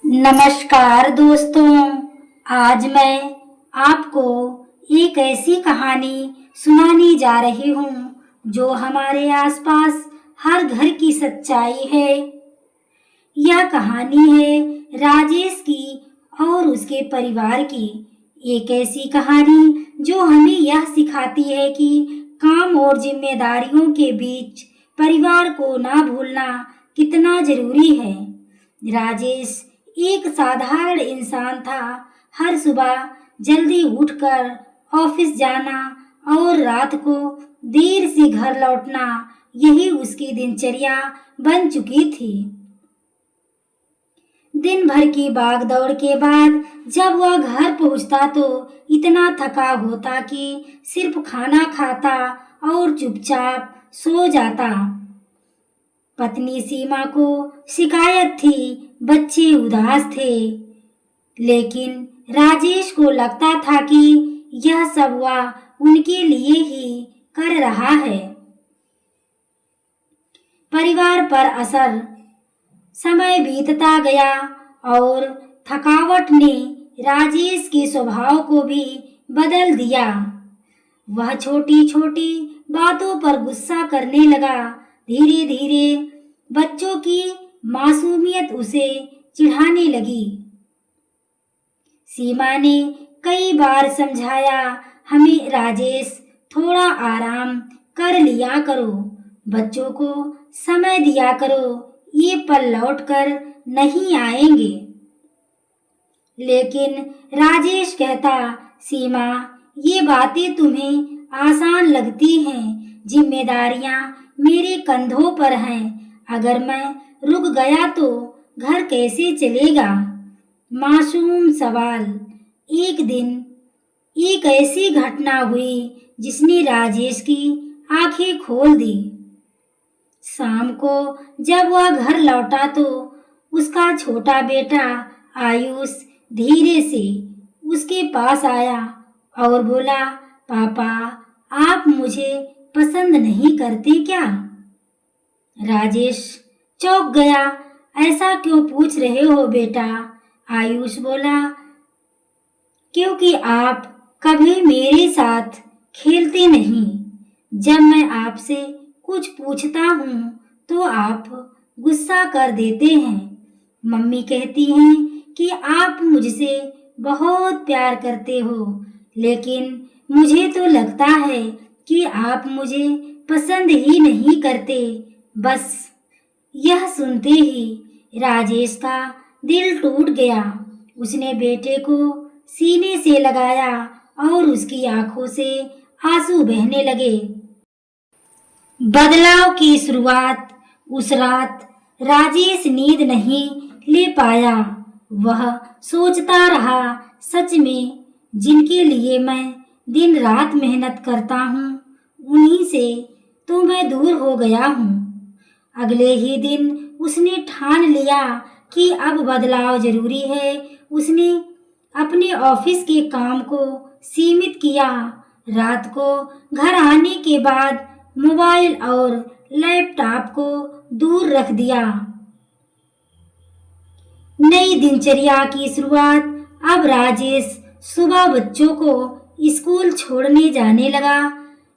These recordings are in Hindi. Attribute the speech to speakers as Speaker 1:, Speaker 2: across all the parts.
Speaker 1: नमस्कार दोस्तों। आज मैं आपको एक ऐसी कहानी सुनाने जा रही हूँ जो हमारे आसपास हर घर की सच्चाई है। यह कहानी है राजेश की और उसके परिवार की। एक ऐसी कहानी जो हमें यह सिखाती है कि काम और जिम्मेदारियों के बीच परिवार को ना भूलना कितना जरूरी है। राजेश एक साधारण इंसान था। हर सुबह जल्दी उठकर ऑफिस जाना और रात को देर से घर लौटना, यही उसकी दिनचर्या बन चुकी थी। दिन भर की भागदौड़ के बाद जब वह घर पहुंचता तो इतना थका होता कि सिर्फ खाना खाता और चुपचाप सो जाता। पत्नी सीमा को शिकायत थी, बच्चे उदास थे, लेकिन राजेश को लगता था कि यह सब वह उनके लिए ही कर रहा है। परिवार पर असर। समय बीतता गया और थकावट ने राजेश के स्वभाव को भी बदल दिया। वह छोटी छोटी बातों पर गुस्सा करने लगा। धीरे धीरे बच्चों की मासूमियत उसे चिढ़ाने लगी। सीमा ने कई बार समझाया, हमें राजेश थोड़ा आराम कर लिया करो, बच्चों को समय दिया करो, ये पल लौट कर नहीं आएंगे। लेकिन राजेश कहता, सीमा ये बातें तुम्हें आसान लगती हैं, जिम्मेदारियां मेरे कंधों पर हैं, अगर मैं रुक गया तो घर कैसे चलेगा। मासूम सवाल। एक दिन एक ऐसी घटना हुई जिसने राजेश की आंखें खोल दी। शाम को जब वह घर लौटा तो उसका छोटा बेटा आयुष धीरे से उसके पास आया और बोला, पापा आप मुझे पसंद नहीं करते क्या। राजेश चौंक गया। ऐसा क्यों पूछ रहे हो बेटा। आयुष बोला, क्योंकि आप कभी मेरे साथ खेलते नहीं। जब मैं आपसे कुछ पूछता हूँ तो आप गुस्सा कर देते हैं। मम्मी कहती हैं कि आप मुझसे बहुत प्यार करते हो, लेकिन मुझे तो लगता है कि आप मुझे पसंद ही नहीं करते। बस यह सुनते ही राजेश का दिल टूट गया। उसने बेटे को सीने से लगाया और उसकी आंखों से आंसू बहने लगे। बदलाव की शुरुआत। उस रात राजेश नींद नहीं ले पाया। वह सोचता रहा, सच में जिनके लिए मैं दिन रात मेहनत करता हूँ उन्हीं से तो मैं दूर हो गया हूँ। अगले ही दिन उसने ठान लिया कि अब बदलाव जरूरी है। उसने अपने ऑफिस के काम को सीमित किया। रात को घर आने के बाद मोबाइल और लैपटॉप को दूर रख दिया। नई दिनचर्या की शुरुआत। अब राजेश सुबह बच्चों को स्कूल छोड़ने जाने लगा।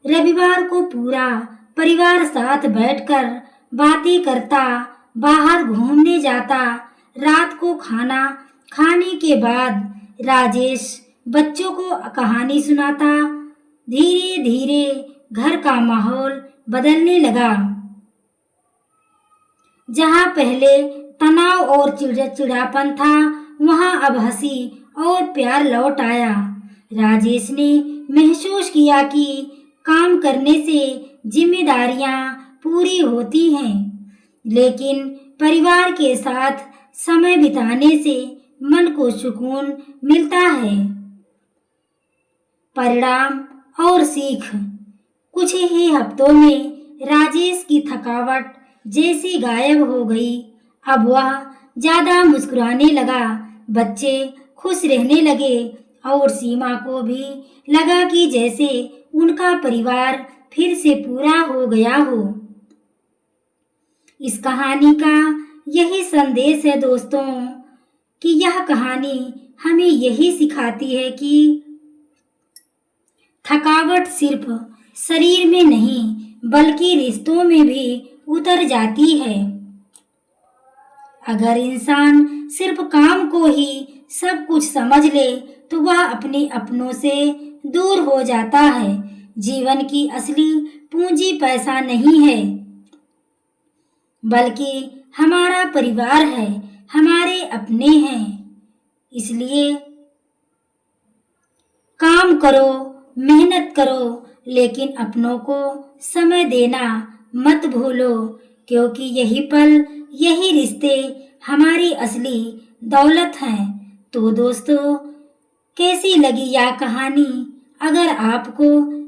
Speaker 1: रविवार को पूरा परिवार साथ बैठकर बातें करता, बाहर घूमने जाता। रात को खाना खाने के बाद राजेश बच्चों को कहानी सुनाता। धीरे धीरे घर का माहौल बदलने लगा। जहाँ पहले तनाव और चिड़चिड़ापन था, वहाँ अब हंसी और प्यार लौट आया। राजेश ने महसूस किया कि काम करने से जिम्मेदारियां पूरी होती हैं, लेकिन परिवार के साथ समय बिताने से मन को सुकून मिलता है। परिणाम और सीख। कुछ ही हफ्तों में राजेश की थकावट जैसी गायब हो गई। अब वह ज्यादा मुस्कुराने लगा, बच्चे खुश रहने लगे और सीमा को भी लगा कि जैसे उनका परिवार फिर से पूरा हो गया हो। इस कहानी का यही संदेश है दोस्तों कि यह कहानी हमें यही सिखाती है कि थकावट सिर्फ शरीर में नहीं बल्कि रिश्तों में भी उतर जाती है। अगर इंसान सिर्फ काम को ही सब कुछ समझ ले तो वह अपने अपनों से दूर हो जाता है। जीवन की असली पूंजी पैसा नहीं है, बल्कि हमारा परिवार है, हमारे अपने हैं। इसलिए काम करो, मेहनत करो, लेकिन अपनों को समय देना मत भूलो, क्योंकि यही पल, यही रिश्ते हमारी असली दौलत हैं। तो दोस्तों, कैसी लगी यह कहानी? अगर आपको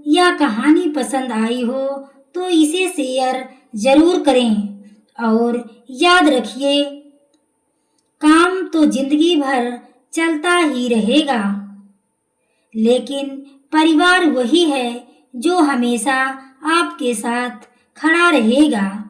Speaker 1: यह कहानी पसंद आई हो तो इसे शेयर जरूर करें और याद रखिए, काम तो जिंदगी भर चलता ही रहेगा, लेकिन परिवार वही है जो हमेशा आपके साथ खड़ा रहेगा।